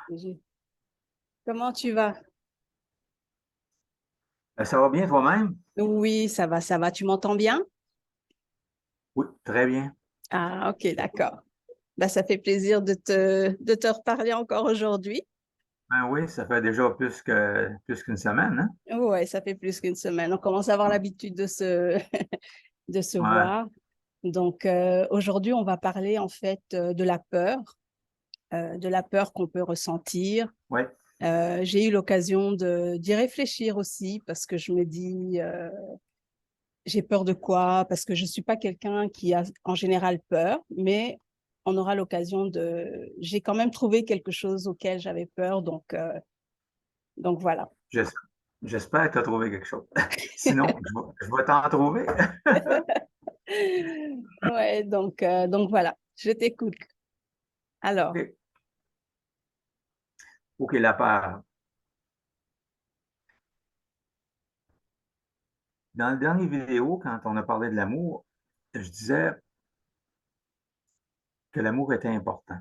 Je- Comment tu vas? Ça va bien toi-même? Oui, ça va, ça va. Tu m'entends bien? Oui, très bien. Ah, ok, d'accord. Bah, ça fait plaisir de te reparler encore aujourd'hui. Ben oui, ça fait déjà plus qu'une semaine, hein? Ouais, ça fait plus qu'une semaine. On commence à avoir l'habitude de se Ouais, voir. Donc, aujourd'hui, on va parler en fait de la peur qu'on peut ressentir. ouais. J'ai eu l'occasion d'y réfléchir aussi parce que je me dis, j'ai peur de quoi? Parce que je ne suis pas quelqu'un qui a en général peur, mais on aura l'occasion de... J'ai quand même trouvé quelque chose auquel j'avais peur, donc voilà. J'es- J'espère que tu as trouvé quelque chose. Sinon, je vais t'en trouver. Ouais, donc voilà, je t'écoute. Alors, OK. OK, la peur. Dans le dernier vidéo, quand on a parlé de l'amour, je disais que l'amour était important.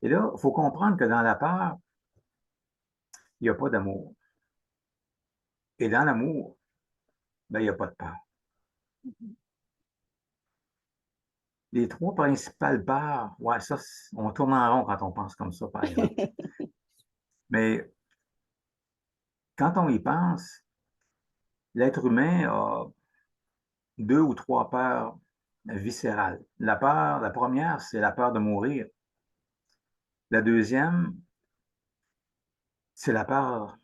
Et là, il faut comprendre que dans la peur, il n'y a pas d'amour. Et dans l'amour, ben, il n'y a pas de peur. Les trois principales peurs, ouais, ça, on tourne en rond quand on pense comme ça, par exemple. Mais quand on y pense, l'être humain a deux ou trois peurs viscérales. La première, c'est la peur de mourir. La deuxième, c'est la peur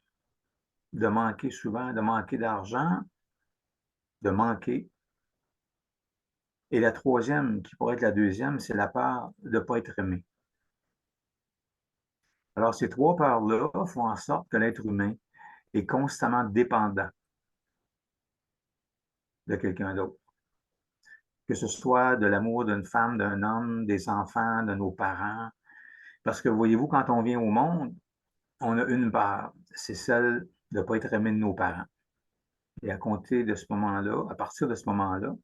de manquer souvent, de manquer d'argent, de manquer. Et la troisième, qui pourrait être la deuxième, c'est la peur de ne pas être aimé. Alors, ces trois peurs-là font en sorte que l'être humain est constamment dépendant de quelqu'un d'autre. Que ce soit de l'amour d'une femme, d'un homme, des enfants, de nos parents. Parce que voyez-vous, quand on vient au monde, on a une peur, c'est celle de ne pas être aimé de nos parents. Et à compter de ce moment-là, à partir de ce moment-là,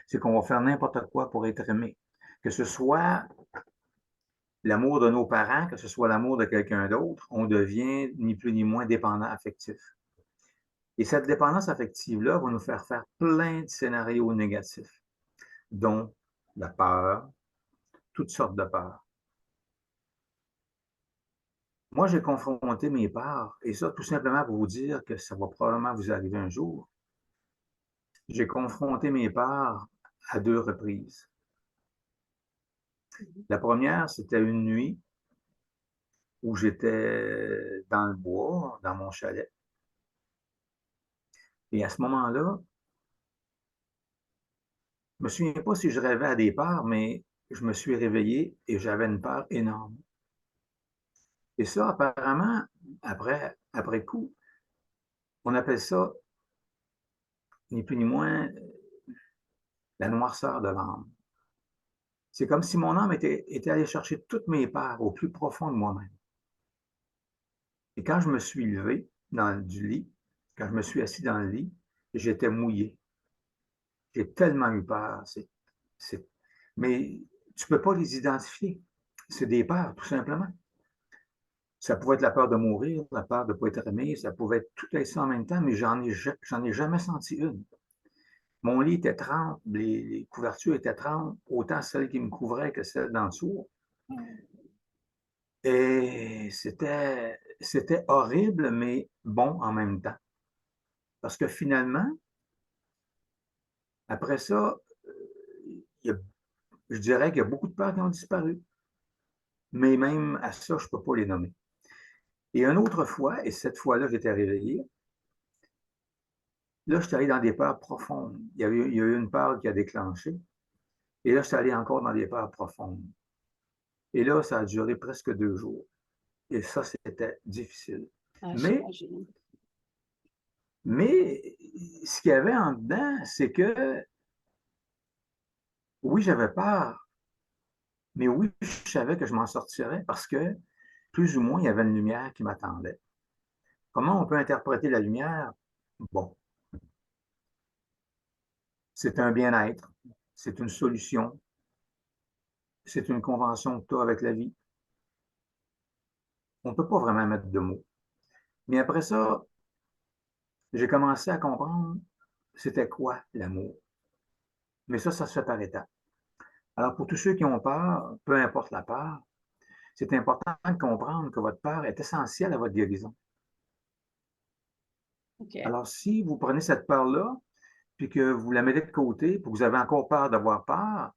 c'est qu'on va faire n'importe quoi pour être aimé. Que ce soit l'amour de nos parents, que ce soit l'amour de quelqu'un d'autre, on devient ni plus ni moins dépendant affectif. Et cette dépendance affective-là va nous faire plein de scénarios négatifs, dont la peur, toutes sortes de peurs. Moi, j'ai confronté mes peurs, et ça tout simplement pour vous dire que ça va probablement vous arriver un jour. J'ai confronté mes peurs à deux reprises. La première, c'était une nuit où j'étais dans le bois, dans mon chalet. Et à ce moment-là, je me souviens pas si je rêvais à des peurs, mais je me suis réveillé et j'avais une peur énorme. Et ça, apparemment, après coup, on appelle ça, ni plus ni moins, la noirceur de l'âme. C'est comme si mon âme était allée chercher toutes mes peurs au plus profond de moi-même. Et quand je me suis levé du lit, quand je me suis assis dans le lit, j'étais mouillé. J'ai tellement eu peur. C'est... Mais tu ne peux pas les identifier. C'est des peurs, tout simplement. Ça pouvait être la peur de mourir, la peur de ne pas être aimé, ça pouvait être tout ça en même temps, mais j'en ai jamais senti une. Mon lit était trempe, les couvertures étaient trempes, autant celles qui me couvraient que celles d'en dessous. Et c'était horrible, mais bon en même temps. Parce que finalement, après ça, il y a, je dirais qu'il y a beaucoup de peurs qui ont disparu. Mais même à ça, je ne peux pas les nommer. Et une autre fois, et cette fois-là, j'étais réveillé, là, je suis allé dans des peurs profondes. Il y a eu une peur qui a déclenché. Et là, je suis allé encore dans des peurs profondes. Et là, ça a duré presque 2 jours. Et ça, c'était difficile. ah, Mais, j'imagine. mais ce qu'il y avait en dedans, c'est que oui, j'avais peur, mais oui, je savais que je m'en sortirais parce que plus ou moins, il y avait une lumière qui m'attendait. Comment on peut interpréter la lumière? Bon, c'est un bien-être, c'est une solution, c'est une convention que tu as avec la vie. on ne peut pas vraiment mettre de mots. Mais après ça, j'ai commencé à comprendre c'était quoi l'amour. Mais ça se fait par étapes. Alors, pour tous ceux qui ont peur, peu importe la peur, c'est important de comprendre que votre peur est essentielle à votre guérison. OK. Alors, si vous prenez cette peur-là, puis que vous la mettez de côté, puis que vous avez encore peur d'avoir peur,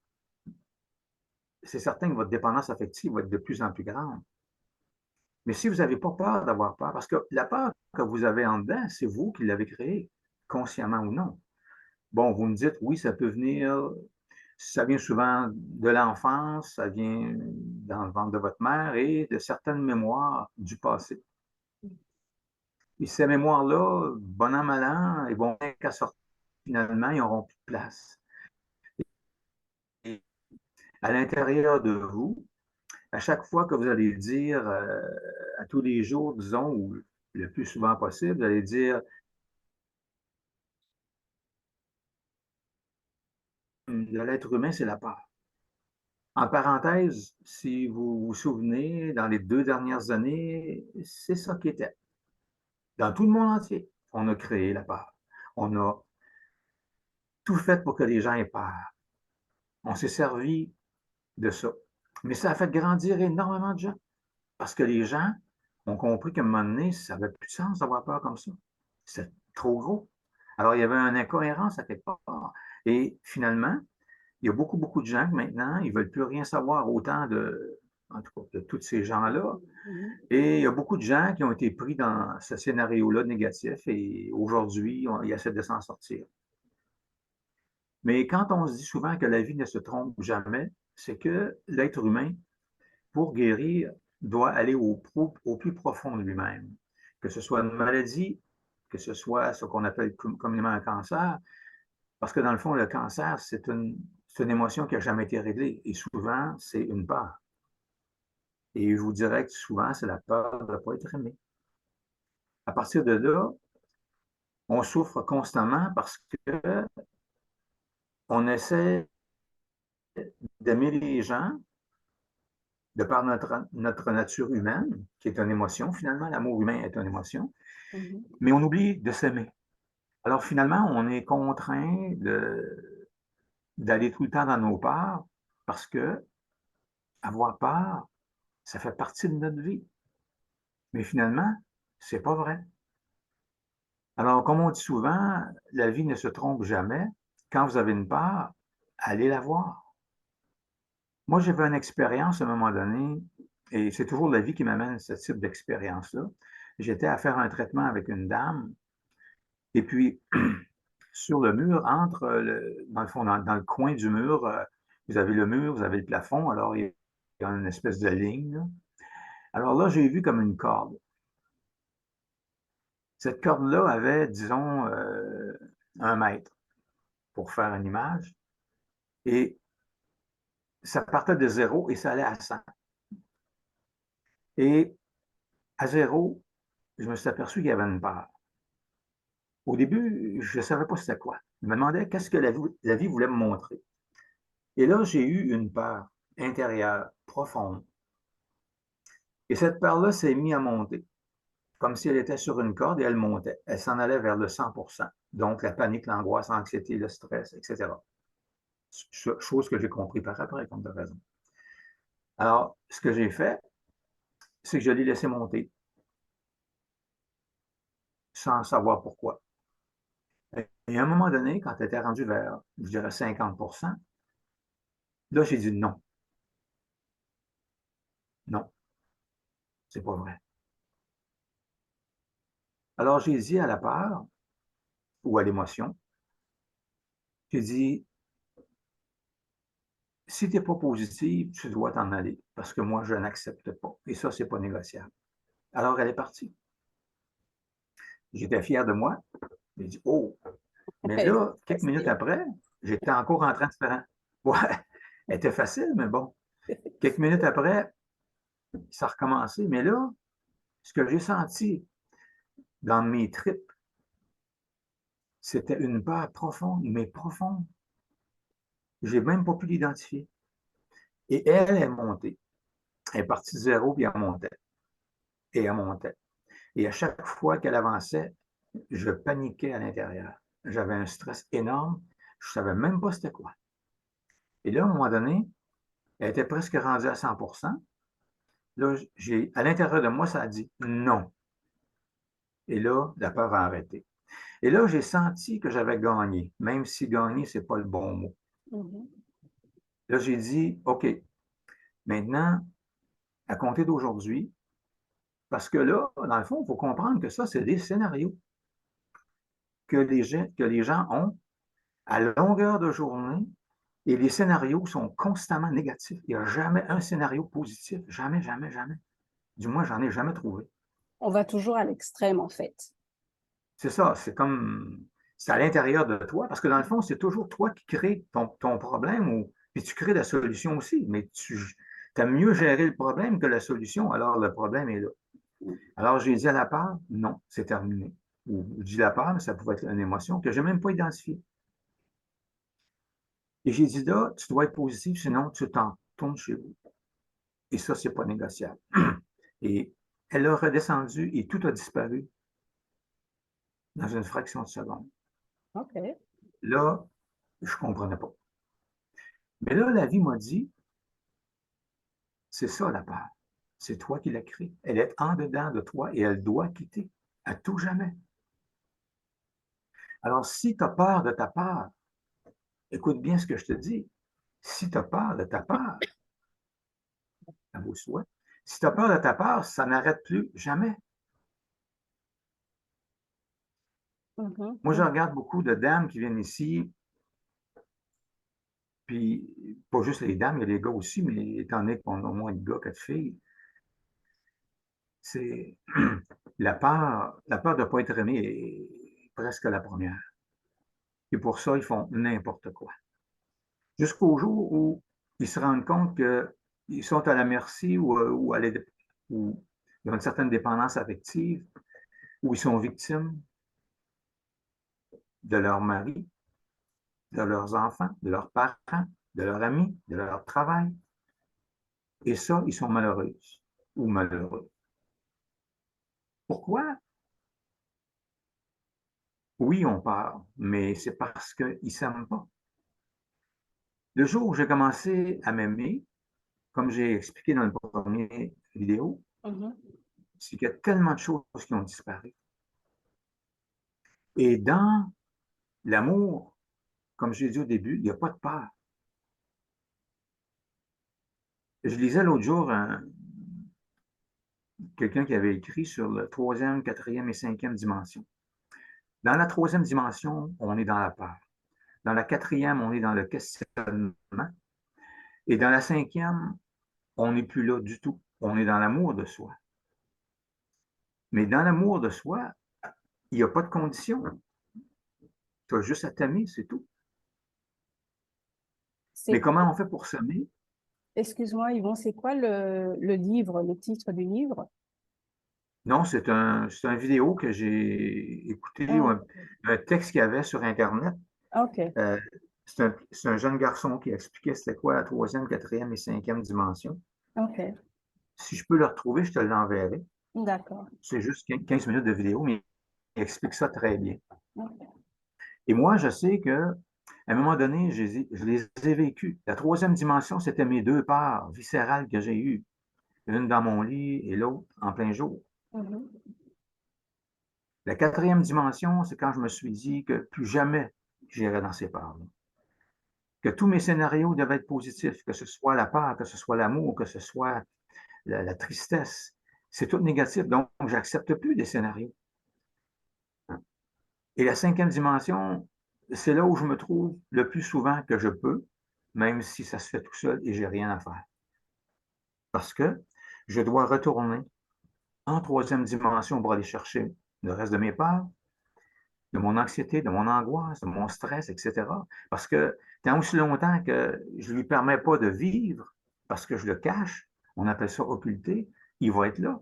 c'est certain que votre dépendance affective va être de plus en plus grande. Mais si vous n'avez pas peur d'avoir peur, parce que la peur que vous avez en dedans, c'est vous qui l'avez créée, consciemment ou non. Bon, vous me dites, oui, ça peut venir, ça vient souvent de l'enfance, ça vient dans le ventre de votre mère et de certaines mémoires du passé. Et ces mémoires-là, bon an, mal an, ils vont qu'à sortir, finalement, ils n'auront plus de place. Et à l'intérieur de vous, à chaque fois que vous allez dire, à tous les jours, disons, ou le plus souvent possible, vous allez dire, de l'être humain, c'est la peur. En parenthèse, si vous vous souvenez, dans les 2 dernières années, c'est ça qui était. Dans tout le monde entier, on a créé la peur. On a tout fait pour que les gens aient peur. On s'est servi de ça. Mais ça a fait grandir énormément de gens parce que les gens ont compris qu'à un moment donné, ça n'avait plus de sens d'avoir peur comme ça. C'est trop gros. Alors, il y avait une incohérence à quelque part. Et finalement, il y a beaucoup, beaucoup de gens que maintenant, ils ne veulent plus rien savoir autant en tout cas, de tous ces gens-là. Mhm. Et il y a beaucoup de gens qui ont été pris dans ce scénario-là négatif et aujourd'hui, ils essaient de s'en sortir. Mais quand on se dit souvent que la vie ne se trompe jamais, c'est que l'être humain, pour guérir, doit aller au plus profond de lui-même. Que ce soit une maladie, que ce soit ce qu'on appelle communément un cancer, parce que dans le fond, le cancer, c'est une émotion qui n'a jamais été réglée. Et souvent, c'est une peur. Et je vous dirais que souvent, c'est la peur de ne pas être aimé. À partir de là, on souffre constamment parce qu'on essaie d'aimer les gens de par notre nature humaine, qui est une émotion finalement. L'amour humain est une émotion. Mhm. Mais on oublie de s'aimer. Alors finalement, on est contraint d'aller tout le temps dans nos peurs parce que avoir peur, ça fait partie de notre vie. Mais finalement, c'est pas vrai. Alors, comme on dit souvent, la vie ne se trompe jamais. Quand vous avez une peur, allez la voir. Moi, j'avais une expérience à un moment donné, et c'est toujours la vie qui m'amène ce type d'expérience-là. J'étais à faire un traitement avec une dame, et puis sur le mur, dans le fond, dans le coin du mur, vous avez le mur, vous avez le plafond, alors il y a une espèce de ligne, là. Alors là, j'ai vu comme une corde. Cette corde-là avait, disons, 1 mètre pour faire une image, et ça partait de 0 et ça allait à 100. Et à 0, je me suis aperçu qu'il y avait une peur. Au début, je ne savais pas c'était quoi. Je me demandais qu'est-ce que la vie voulait me montrer. Et là, j'ai eu une peur intérieure, profonde. Et cette peur-là s'est mise à monter, comme si elle était sur une corde et elle montait. Elle s'en allait vers le 100%. Donc, la panique, l'angoisse, l'anxiété, le stress, etc. Chose que j'ai compris par après, comme de raison. Alors, ce que j'ai fait, c'est que je l'ai laissé monter, sans savoir pourquoi. Et à un moment donné, quand elle était rendue vers, je dirais, 50%, là, j'ai dit non. Non, c'est pas vrai. Alors, j'ai dit à la peur ou à l'émotion, j'ai dit, si tu n'es pas positive, tu dois t'en aller parce que moi, je n'accepte pas. Et ça, c'est pas négociable. Alors, elle est partie. J'étais fier de moi. J'ai dit, oh, mais Ouais, là, quelques minutes facile. après, j'étais encore en train de faire un... Ouais, elle était facile, mais bon. Quelques minutes après, ça a recommencé. Mais là, ce que j'ai senti dans mes tripes, c'était une peur profonde, mais profonde. J'ai même pas pu l'identifier. Et elle est montée. Elle est partie de 0 puis elle montait. et elle montait. Et à chaque fois qu'elle avançait, je paniquais à l'intérieur. J'avais un stress énorme. Je ne savais même pas c'était quoi. Et là, à un moment donné, elle était presque rendue à 100%. Là, à l'intérieur de moi, ça a dit non. Et là, la peur a arrêté. Et là, j'ai senti que j'avais gagné, même si gagner, ce n'est pas le bon mot. Mhm. Là, j'ai dit, OK, maintenant, à compter d'aujourd'hui, parce que là, dans le fond, il faut comprendre que ça, c'est des scénarios que les gens ont à longueur de journée et les scénarios sont constamment négatifs. Il n'y a jamais un scénario positif. Jamais, jamais, jamais. Du moins, j'en ai jamais trouvé. On va toujours à l'extrême, en fait. C'est ça, c'est à l'intérieur de toi, parce que dans le fond, c'est toujours toi qui crée ton problème, puis tu crées la solution aussi, mais tu as mieux géré le problème que la solution, alors le problème est là. Alors j'ai dit à la part, non, c'est terminé. Ou je dis la part, mais ça pouvait être une émotion que je n'ai même pas identifiée. Et j'ai dit là, tu dois être positif, sinon tu t'en tournes chez vous. Et ça, c'est pas négociable. Et elle a redescendu et tout a disparu dans une fraction de seconde. OK. Là, je ne comprenais pas. Mais là, la vie m'a dit, c'est ça la peur. C'est toi qui l'as créée. Elle est en dedans de toi et elle doit quitter à tout jamais. Alors, si tu as peur de ta peur, écoute bien ce que je te dis. Si tu as peur de ta peur, à vos souhaits, si tu as peur de ta peur, ça n'arrête plus jamais. Mhm. Moi, je regarde beaucoup de dames qui viennent ici, puis pas juste les dames, il y a les gars aussi, mais étant donné qu'on a moins de gars que de filles, c'est la peur de ne pas être aimé est presque la première. Et pour ça, ils font n'importe quoi. Jusqu'au jour où ils se rendent compte qu'ils sont à la merci ou ils ont une certaine dépendance affective, où ils sont victimes de leur mari, de leurs enfants, de leurs parents, de leurs amis, de leur travail. Et ça, ils sont malheureuses ou malheureux. Pourquoi? Oui, on part, mais c'est parce qu'ils ne s'aiment pas. Le jour où j'ai commencé à m'aimer, comme j'ai expliqué dans le premier vidéo, Mhm. c'est qu'il y a tellement de choses qui ont disparu. Et dans l'amour, comme j'ai dit au début, il n'y a pas de peur. Je lisais l'autre jour quelqu'un qui avait écrit sur le troisième, quatrième et cinquième dimension. Dans la troisième dimension, on est dans la peur. Dans la quatrième, on est dans le questionnement. Et dans la cinquième, on n'est plus là du tout. On est dans l'amour de soi. Mais dans l'amour de soi, il n'y a pas de condition. Tu as juste à t'aimer, c'est tout. C'est Mais quoi, comment on fait pour s'aimer? excuse-moi, Yvon, c'est quoi le livre, le titre du livre? Non, c'est un vidéo que j'ai écouté, ou Ah, un texte qu'il y avait sur Internet. OK, Euh, c'est un jeune garçon qui expliquait c'était quoi la troisième, quatrième et cinquième dimension. OK, Si je peux le retrouver, je te l'enverrai. d'accord. C'est juste 15 minutes de vidéo, mais il explique ça très bien. OK. Et moi, je sais que à un moment donné, je les ai vécus. La troisième dimension, c'était mes deux parts viscérales que j'ai eues. Une dans mon lit et l'autre en plein jour. Mhm. La quatrième dimension, c'est quand je me suis dit que plus jamais j'irai dans ces parts-là. Que tous mes scénarios devaient être positifs, que ce soit la peur, que ce soit l'amour, que ce soit la tristesse. C'est tout négatif, donc j'accepte plus des scénarios. Et la cinquième dimension, c'est là où je me trouve le plus souvent que je peux, même si ça se fait tout seul et j'ai rien à faire. Parce que je dois retourner en troisième dimension pour aller chercher le reste de mes peurs, de mon anxiété, de mon angoisse, de mon stress, etc. Parce que tant aussi longtemps que je ne lui permets pas de vivre, parce que je le cache, on appelle ça occulter, il va être là.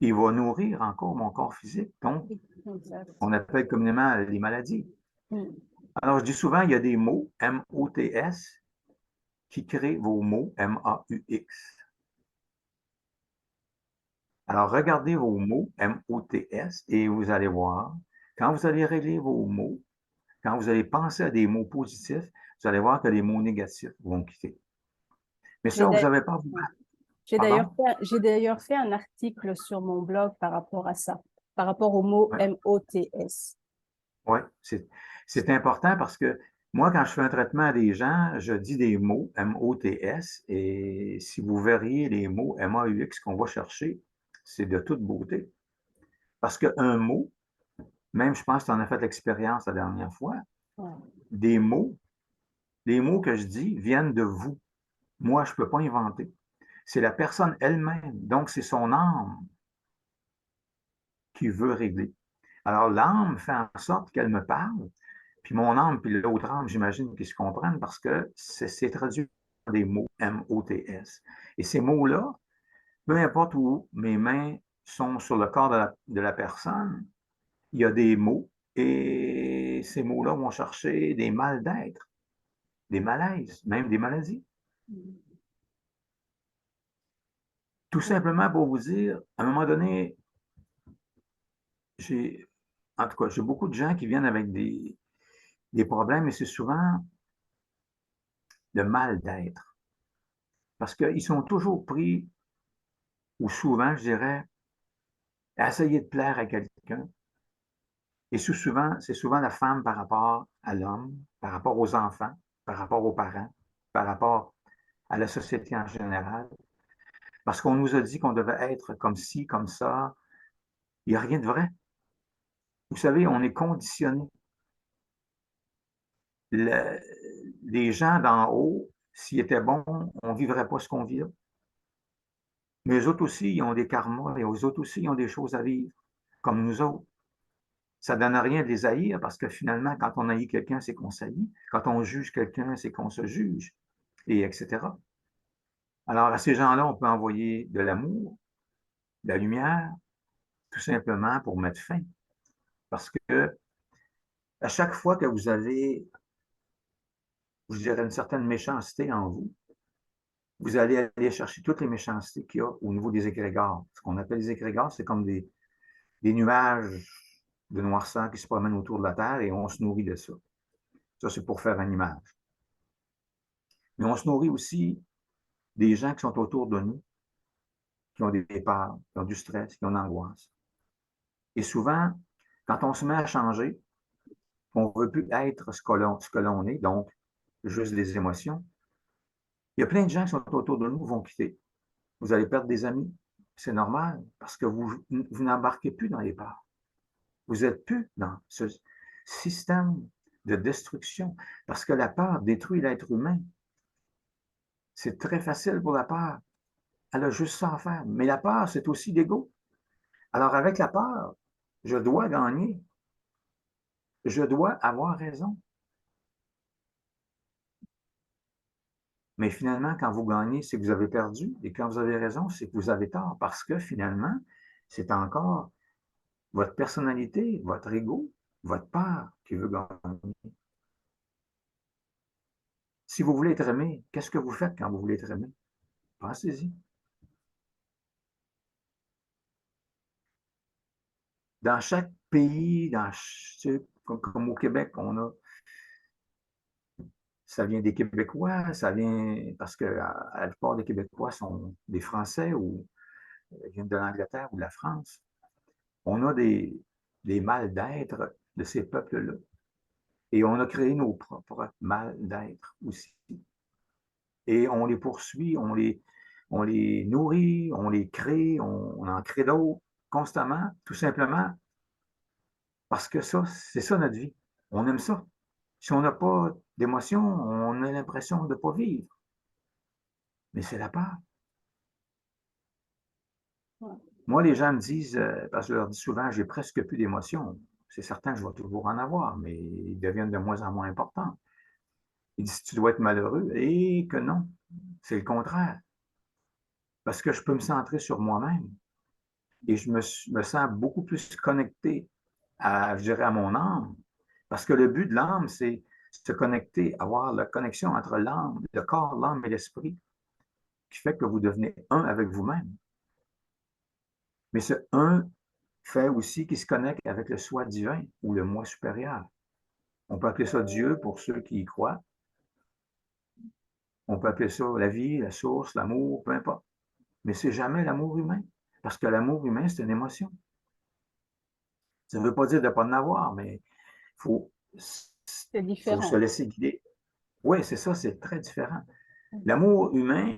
Il va nourrir encore mon corps physique. Donc, Exact. on appelle communément les maladies. Mm. Alors, je dis souvent, il y a des mots, M-O-T-S, qui créent vos mots, M-A-U-X. Alors, regardez vos mots, M-O-T-S, et vous allez voir, quand vous allez régler vos mots, quand vous allez penser à des mots positifs, vous allez voir que les mots négatifs vont quitter. Mais J'ai ça, vous d'a- n'avez pas vous. ouais. Pardon? J'ai d'ailleurs fait un article sur mon blog par rapport à ça, par rapport au mot Oui, MOTS. ouais, c'est important parce que moi, quand je fais un traitement à des gens, je dis des mots, M-O-T-S, et si vous verriez les mots M-A-U-X qu'on va chercher, c'est de toute beauté. Parce qu'un mot, même je pense que tu en as fait l'expérience la dernière fois, Ouais. des mots, les mots que je dis viennent de vous. Moi, je ne peux pas inventer. C'est la personne elle-même. Donc, c'est son âme qui veut régler. Alors, l'âme fait en sorte qu'elle me parle, puis mon âme, puis l'autre âme, j'imagine qu'ils se comprennent parce que c'est traduit par des mots, M-O-T-S. Et ces mots-là, peu importe où mes mains sont sur le corps de la personne, il y a des mots et ces mots-là vont chercher des mal d'être, des malaises, même des maladies. Tout simplement pour vous dire, à un moment donné, j'ai, en tout cas, j'ai beaucoup de gens qui viennent avec des problèmes et c'est souvent le mal d'être. Parce qu'ils sont toujours pris, ou souvent, je dirais, à essayer de plaire à quelqu'un. Et c'est souvent la femme par rapport à l'homme, par rapport aux enfants, par rapport aux parents, par rapport à la société en général. Parce qu'on nous a dit qu'on devait être comme ci, comme ça. Il n'y a rien de vrai. Vous savez, on est conditionné. Le- les gens d'en haut, s'ils étaient bons, on ne vivrait pas ce qu'on vit là. Mais eux autres aussi, ils ont des karmas et eux autres aussi, ils ont des choses à vivre, comme nous autres. Ça ne donne rien de les haïr parce que finalement, quand on haït quelqu'un, c'est qu'on s'haït. Quand on juge quelqu'un, c'est qu'on se juge, et etc. Alors, à ces gens-là, on peut envoyer de l'amour, de la lumière, tout simplement pour mettre fin. Parce que à chaque fois que vous avez, je dirais, une certaine méchanceté en vous, vous allez aller chercher toutes les méchancetés qu'il y a au niveau des égrégores. Ce qu'on appelle les égrégores, c'est comme des nuages de noirceur qui se promènent autour de la Terre et on se nourrit de ça. Ça, c'est pour faire une image. Mais on se nourrit aussi des gens qui sont autour de nous, qui ont des peurs, qui ont du stress, qui ont de l'angoisse. Et souvent, quand on se met à changer, on ne veut plus être ce que l'on est, donc juste des émotions, il y a plein de gens qui sont autour de nous qui vont quitter. Vous allez perdre des amis. C'est normal parce que vous n'embarquez plus dans les peurs. Vous n'êtes plus dans ce système de destruction parce que la peur détruit l'être humain. C'est très facile pour la peur. Elle a juste ça à faire. Mais la peur, c'est aussi l'ego. Alors, avec la peur, je dois gagner. Je dois avoir raison. Mais finalement, quand vous gagnez, c'est que vous avez perdu. Et quand vous avez raison, c'est que vous avez tort. Parce que finalement, c'est encore votre personnalité, votre ego, votre peur qui veut gagner. Si vous voulez être aimé, qu'est-ce que vous faites quand vous voulez être aimé? Pensez-y. Dans chaque pays, comme au Québec, on a, ça vient des Québécois, ça vient parce que la plupart des Québécois sont des Français ou viennent de l'Angleterre ou de la France. On a des mal d'être de ces peuples-là. Et on a créé nos propres mal d'être aussi. Et on les poursuit, on les nourrit, on les crée, on en crée d'autres constamment, tout simplement parce que ça, c'est ça notre vie. On aime ça. Si on n'a pas d'émotion, on a l'impression de ne pas vivre. Mais c'est la peur. Ouais. Moi, les gens me disent, parce que je leur dis souvent, j'ai presque plus d'émotions. C'est certain que je vais toujours en avoir, mais ils deviennent de moins en moins importants. Ils disent, tu dois être malheureux. Et que non, c'est le contraire. Parce que je peux me centrer sur moi-même et me sens beaucoup plus connecté à, je dirais, à mon âme. Parce que le but de l'âme, c'est se connecter, avoir la connexion entre l'âme, le corps, l'âme et l'esprit, qui fait que vous devenez un avec vous-même. Mais ce un fait aussi qu'il se connecte avec le soi divin ou le moi supérieur. On peut appeler ça Dieu pour ceux qui y croient. On peut appeler ça la vie, la source, l'amour, peu importe. Mais c'est jamais l'amour humain. Parce que l'amour humain, c'est une émotion. Ça ne veut pas dire de ne pas en avoir, mais il faut, C'est faut se différent. laisser guider. Oui, c'est ça, c'est très différent. L'amour humain,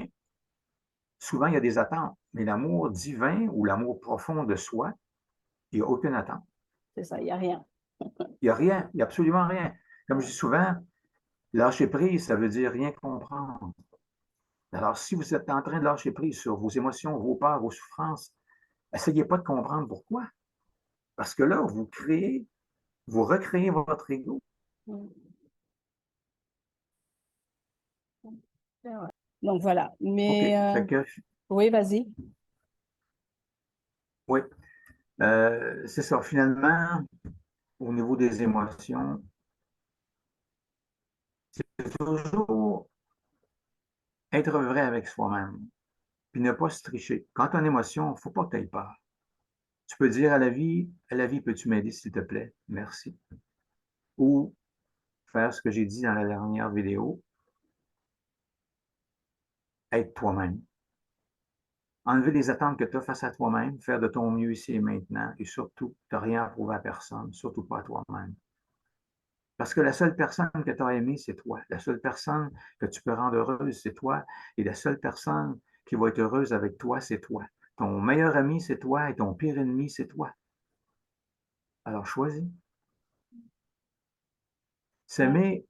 souvent, il y a des attentes. Mais l'amour divin ou l'amour profond de soi, il n'y a aucune attente. C'est ça, il n'y a rien. Il n'y a rien, il n'y a absolument rien. Comme je dis souvent, lâcher prise, ça veut dire rien comprendre. Alors, si vous êtes en train de lâcher prise sur vos émotions, vos peurs, vos souffrances, essayez pas de comprendre pourquoi. Parce que là, vous recréez votre ego. Donc voilà. OK. Mais Fait que, oui, vas-y. oui, c'est ça. Finalement, au niveau des émotions, c'est toujours être vrai avec soi-même, puis ne pas se tricher. Quand tu as une émotion, il ne faut pas que tu aies peur. Tu peux dire à la vie, peux-tu m'aider, s'il te plaît? Merci. Ou faire ce que j'ai dit dans la dernière vidéo, être toi-même. Enlever les attentes que tu as face à toi-même, faire de ton mieux ici et maintenant, et surtout, tu n'as rien à prouver à personne, surtout pas à toi-même. Parce que la seule personne que tu as aimée, c'est toi. La seule personne que tu peux rendre heureuse, c'est toi. Et la seule personne qui va être heureuse avec toi, c'est toi. Ton meilleur ami, c'est toi, et ton pire ennemi, c'est toi. Alors choisis. S'aimer,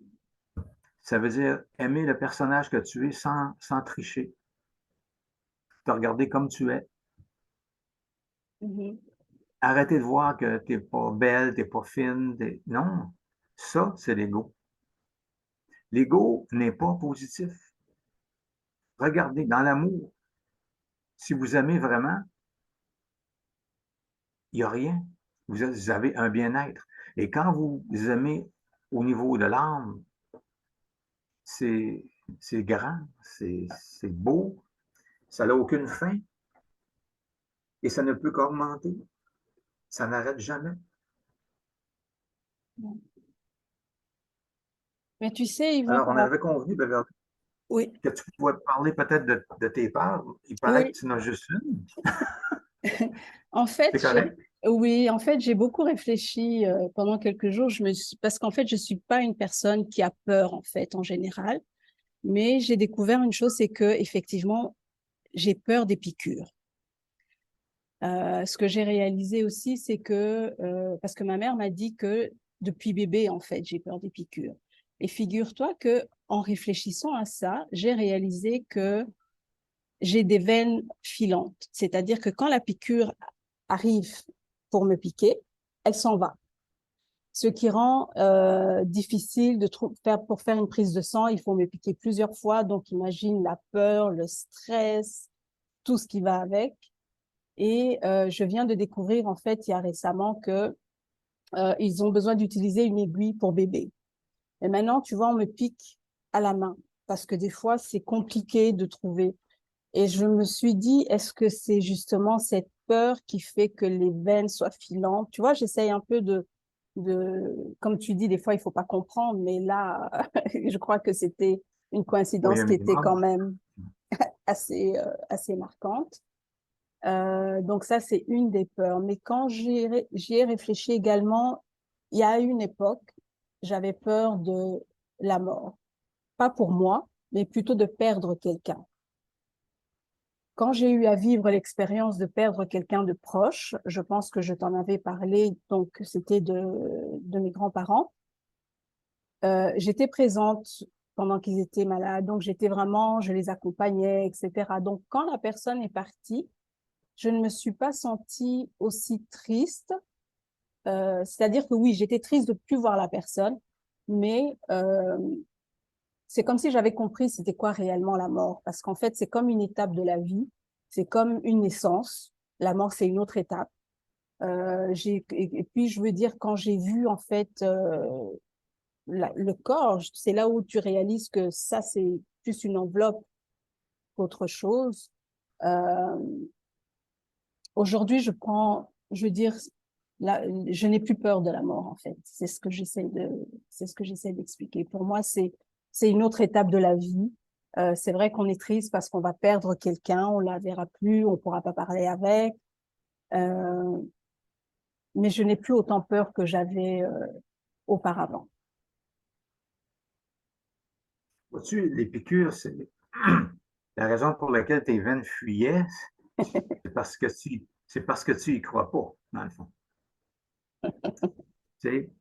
ça veut dire aimer le personnage que tu es sans tricher. Te regarder comme tu es. Mhm. Arrêter de voir que tu n'es pas belle, tu n'es pas fine. Non, ça, c'est l'ego. L'ego n'est pas positif. Regardez, dans l'amour, si vous aimez vraiment, il n'y a rien. Vous avez un bien-être. Et quand vous aimez au niveau de l'âme, c'est grand, c'est beau, ça n'a aucune fin et ça ne peut qu'augmenter. Ça n'arrête jamais. Mais tu sais, Yvan, Alors, par on avait convenu, Beverly, oui, que tu pouvais parler peut-être de tes peurs. Il paraît que oui. tu n'as juste une. En fait, C'est correct? oui, en fait, j'ai beaucoup réfléchi pendant quelques jours. Parce qu'en fait, je suis pas une personne qui a peur, en fait, en général. Mais j'ai découvert une chose, c'est que effectivement, j'ai peur des piqûres. Ce que j'ai réalisé aussi, c'est que parce que ma mère m'a dit que depuis bébé, en fait, j'ai peur des piqûres. Et figure-toi que en réfléchissant à ça, j'ai réalisé que j'ai des veines filantes. C'est-à-dire que quand la piqûre arrive pour me piquer, elle s'en va. Ce qui rend difficile pour faire une prise de sang, il faut me piquer plusieurs fois. Donc, imagine la peur, le stress, tout ce qui va avec. Et je viens de découvrir, en fait, il y a récemment que ils ont besoin d'utiliser une aiguille pour bébé. Et maintenant, tu vois, on me pique à la main parce que des fois, c'est compliqué de trouver. Et je me suis dit, est-ce que c'est justement cette peur qui fait que les veines soient filantes? Tu vois, j'essaye un peu comme tu dis, des fois, il faut pas comprendre, mais là, je crois que c'était une Oui, coïncidence un qui était quand minimum. même assez marquante. Donc ça, c'est une des peurs. Mais quand j'y ai réfléchi également, il y a une époque, j'avais peur de la mort. Pas pour moi, mais plutôt de perdre quelqu'un. Quand j'ai eu à vivre l'expérience de perdre quelqu'un de proche, je pense que je t'en avais parlé, donc c'était de mes grands-parents. J'étais présente pendant qu'ils étaient malades, donc j'étais vraiment, je les accompagnais, etc. Donc quand la personne est partie, je ne me suis pas sentie aussi triste. C'est-à-dire que oui, j'étais triste de plus voir la personne, mais c'est comme si j'avais compris c'était quoi réellement la mort, parce qu'en fait, c'est comme une étape de la vie, c'est comme une naissance. La mort, c'est une autre étape. Et puis, je veux dire, quand j'ai vu en fait le corps, c'est là où tu réalises que ça, c'est plus une enveloppe qu'autre chose. Euh, aujourd'hui, je veux dire, là, je n'ai plus peur de la mort, en fait. C'est ce que j'essaie d'expliquer. Pour moi, c'est une autre étape de la vie. C'est vrai qu'on est triste parce qu'on va perdre quelqu'un, on la verra plus, on pourra pas parler avec. Euh, mais je n'ai plus autant peur que j'avais auparavant. Vois-tu, les piqûres, c'est la raison pour laquelle tes veines fuyaient, c'est parce que tu y crois pas, dans le fond. Tu sais?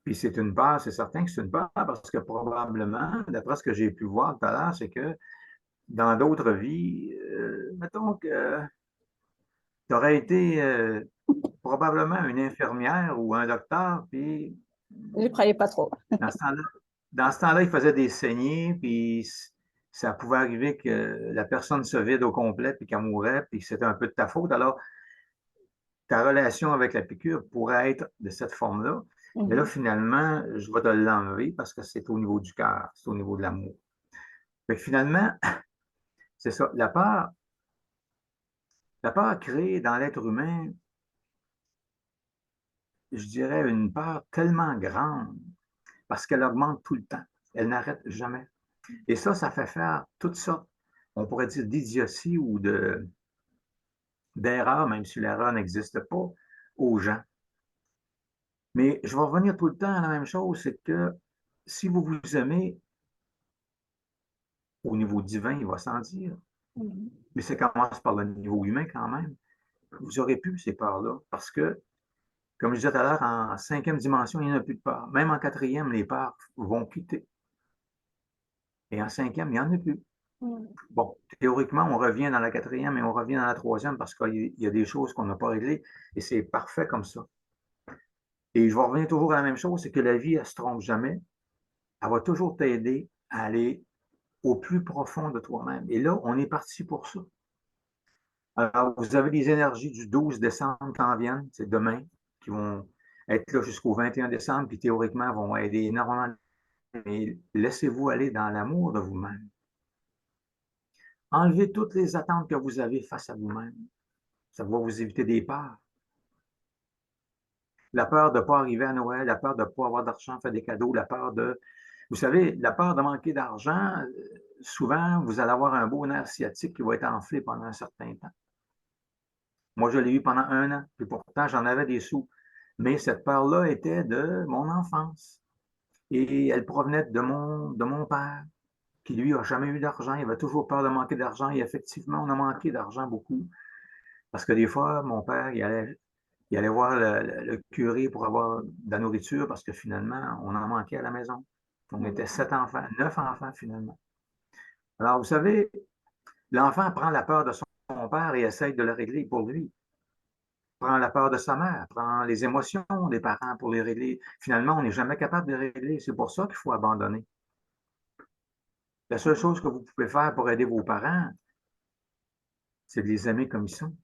Puis c'est une part, c'est certain que c'est une part, parce que probablement, d'après ce que j'ai pu voir tout à l'heure, c'est que dans d'autres vies, mettons que tu aurais été probablement une infirmière ou un docteur, puis Je ne croyais pas trop. dans ce temps-là, dans ce temps-là, il faisait des saignées, puis ça pouvait arriver que la personne se vide au complet, puis qu'elle mourait, puis c'était un peu de ta faute. Alors, ta relation avec la piqûre pourrait être de cette forme-là. Mais là, Mhm. finalement, je vais te l'enlever parce que c'est au niveau du cœur, c'est au niveau de l'amour. Fait que finalement, c'est ça. La peur crée dans l'être humain, je dirais, une peur tellement grande parce qu'elle augmente tout le temps. Elle n'arrête jamais. Et ça fait faire toutes sortes, on pourrait dire, d'idioties ou d'erreurs, même si l'erreur n'existe pas, aux gens. Mais je vais revenir tout le temps à la même chose, c'est que si vous vous aimez, au niveau divin, il va sans dire, Mhm. mais ça commence par le niveau humain quand même, vous aurez plus ces peurs-là, parce que, comme je disais tout à l'heure, en cinquième dimension, il n'y en a plus de peur. Même en quatrième, les peurs vont quitter. Et en cinquième, il n'y en a plus. Mhm. Bon, théoriquement, on revient dans la quatrième et on revient dans la troisième parce qu'il y a des choses qu'on n'a pas réglées et c'est parfait comme ça. Et je vais revenir toujours à la même chose, c'est que la vie, elle ne se trompe jamais. Elle va toujours t'aider à aller au plus profond de toi-même. Et là, on est parti pour ça. Alors, vous avez les énergies du 12 décembre qui en viennent, c'est demain, qui vont être là jusqu'au 21 décembre, puis théoriquement vont aider énormément. Mais laissez-vous aller dans l'amour de vous-même. Enlevez toutes les attentes que vous avez face à vous-même. Ça va vous éviter des peurs. La peur de ne pas arriver à Noël, la peur de ne pas avoir d'argent, faire des cadeaux, la peur de... Vous savez, la peur de manquer d'argent, souvent, vous allez avoir un beau nerf sciatique qui va être enflé pendant un certain temps. Moi, je l'ai eu pendant un an, puis pourtant, j'en avais des sous. Mais cette peur-là était de mon enfance. Et elle provenait de mon père, qui lui n'a jamais eu d'argent. Il avait toujours peur de manquer d'argent. Et effectivement, on a manqué d'argent beaucoup. Parce que des fois, mon père, il allait voir le curé pour avoir de la nourriture parce que finalement, on en manquait à la maison. On était 7 enfants, 9 enfants finalement. Alors, vous savez, l'enfant prend la peur de son père et essaye de le régler pour lui. Prend la peur de sa mère, prend les émotions des parents pour les régler. Finalement, on n'est jamais capable de les régler. C'est pour ça qu'il faut abandonner. La seule chose que vous pouvez faire pour aider vos parents, c'est de les aimer comme ils sont.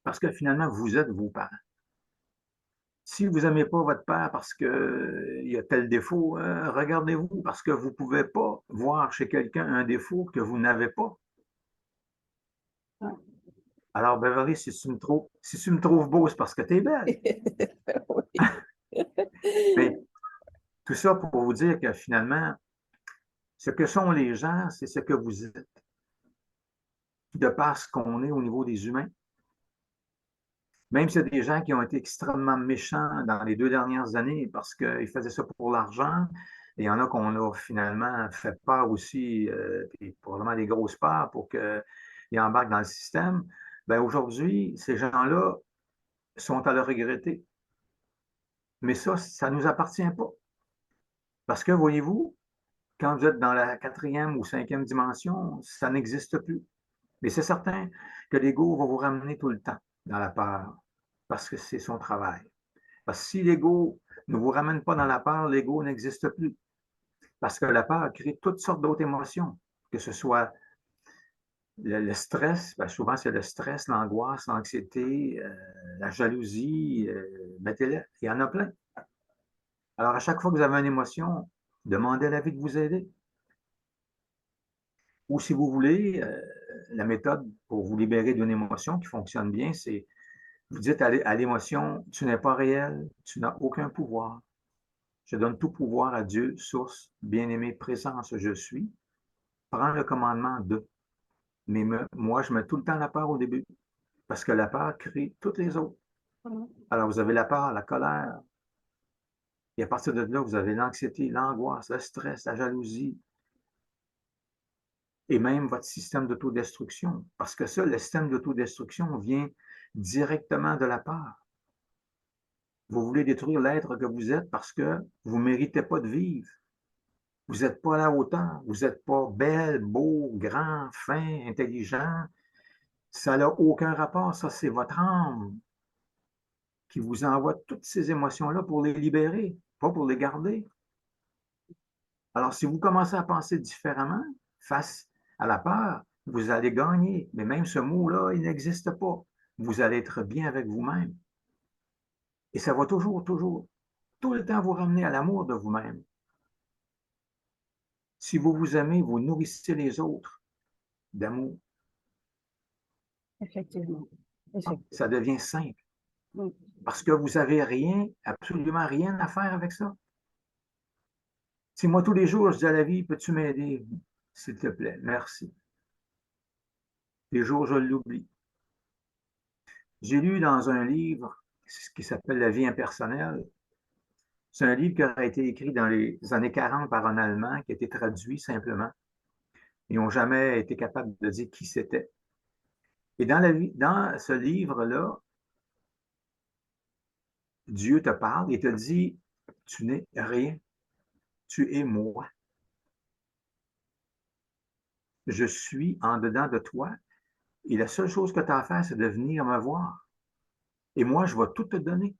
Parce que finalement, vous êtes vos parents. Si vous n'aimez pas votre père parce qu'il y a tel défaut, regardez-vous parce que vous ne pouvez pas voir chez quelqu'un un défaut que vous n'avez pas. Ouais. Alors, Beverly, si tu me trouves beau, c'est parce que tu es belle. Oui. Mais tout ça pour vous dire que finalement, ce que sont les gens, c'est ce que vous êtes. De par ce qu'on est au niveau des humains. Même s'il y a des gens qui ont été extrêmement méchants dans les 2 dernières années parce qu'ils faisaient ça pour l'argent, et il y en a qu'on a finalement fait peur aussi, puis probablement des grosses peurs pour qu'ils embarquent dans le système. Ben aujourd'hui, ces gens-là sont à le regretter. Mais ça ne nous appartient pas. Parce que, voyez-vous, quand vous êtes dans la quatrième ou cinquième dimension, ça n'existe plus. Mais c'est certain que l'ego va vous ramener tout le temps dans la peur, parce que c'est son travail. Parce que si l'ego ne vous ramène pas dans la peur, l'ego n'existe plus. Parce que la peur crée toutes sortes d'autres émotions, que ce soit le stress, ben souvent c'est le stress, l'angoisse, l'anxiété, la jalousie, mettez-le, il y en a plein. Alors à chaque fois que vous avez une émotion, demandez à la vie de vous aider. Ou si vous voulez, la méthode pour vous libérer d'une émotion qui fonctionne bien, c'est vous dites à l'émotion, tu n'es pas réel, tu n'as aucun pouvoir. Je donne tout pouvoir à Dieu, source, bien-aimée, présence, je suis. Prends le commandement de. Mais moi, je mets tout le temps la peur au début, parce que la peur crée toutes les autres. Alors, vous avez la peur, la colère, et à partir de là, vous avez l'anxiété, l'angoisse, le stress, la jalousie, et même votre système d'autodestruction. Parce que ça, le système d'autodestruction vient directement de la peur. Vous voulez détruire l'être que vous êtes parce que vous ne méritez pas de vivre. Vous n'êtes pas à la hauteur. Vous n'êtes pas belle, beau, grand, fin, intelligent. Ça n'a aucun rapport. Ça, c'est votre âme qui vous envoie toutes ces émotions-là pour les libérer, pas pour les garder. Alors, si vous commencez à penser différemment face à la peur, vous allez gagner. Mais même ce mot-là, il n'existe pas. Vous allez être bien avec vous-même. Et ça va toujours, toujours, tout le temps vous ramener à l'amour de vous-même. Si vous vous aimez, vous nourrissez les autres d'amour. Effectivement. Ça devient simple. Mm. Parce que vous n'avez rien, absolument rien à faire avec ça. Si moi, tous les jours, je dis à la vie, peux-tu m'aider? S'il te plaît, merci. Les jours, je l'oublie. J'ai lu dans un livre qui s'appelle La vie impersonnelle. C'est un livre qui a été écrit dans les années 40 par un Allemand, qui a été traduit simplement. Ils n'ont jamais été capables de dire qui c'était. Et dans ce livre-là, Dieu te parle et te dit, tu n'es rien, tu es moi. Je suis en dedans de toi et la seule chose que tu as à faire, c'est de venir me voir. Et moi, je vais tout te donner.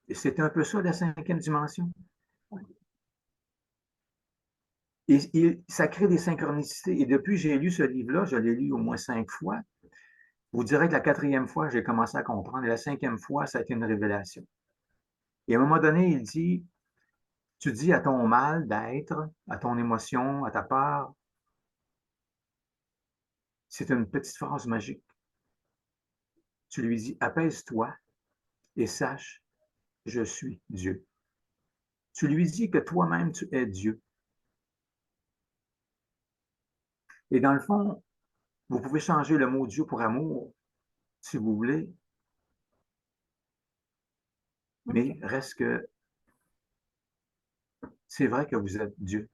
Et c'est un peu ça la cinquième dimension. Et ça crée des synchronicités. Et depuis que j'ai lu ce livre-là, je l'ai lu au moins 5 fois, vous direz que la quatrième fois, j'ai commencé à comprendre. Et la cinquième fois, ça a été une révélation. Et à un moment donné, il dit, tu dis à ton mal d'être, à ton émotion, à ta peur, c'est une petite phrase magique. Tu lui dis, apaise-toi et sache, je suis Dieu. Tu lui dis que toi-même, tu es Dieu. Et dans le fond, vous pouvez changer le mot Dieu pour amour, si vous voulez, mais reste que c'est vrai que vous êtes Dieu.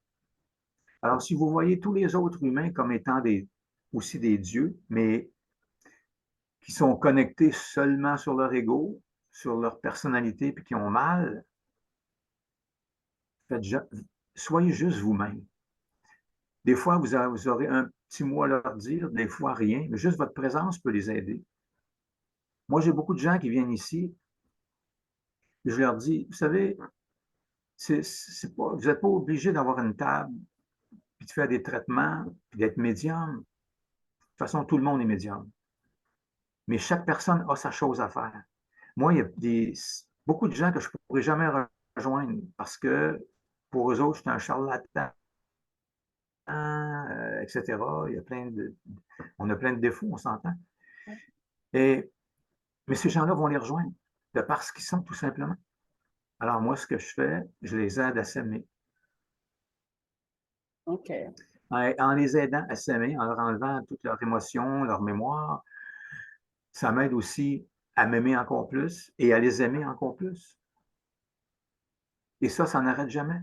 Alors, si vous voyez tous les autres humains comme étant aussi des dieux, mais qui sont connectés seulement sur leur ego, sur leur personnalité, puis qui ont mal, soyez juste vous-même. Des fois, vous aurez un petit mot à leur dire, des fois rien, mais juste votre présence peut les aider. Moi, j'ai beaucoup de gens qui viennent ici, et je leur dis, vous savez, vous n'êtes pas obligé d'avoir une table, puis de faire des traitements, puis d'être médium. De toute façon, tout le monde est médium. Mais chaque personne a sa chose à faire. Moi, il y a beaucoup de gens que je ne pourrais jamais rejoindre parce que pour eux autres, je suis un charlatan, etc. On a plein de défauts, on s'entend. Mais ces gens-là vont les rejoindre de par ce qu'ils sont, tout simplement. Alors, moi, ce que je fais, je les aide à s'aimer. OK. En les aidant à s'aimer, en leur enlevant toutes leurs émotions, leur mémoire, ça m'aide aussi à m'aimer encore plus et à les aimer encore plus. Et ça n'arrête jamais.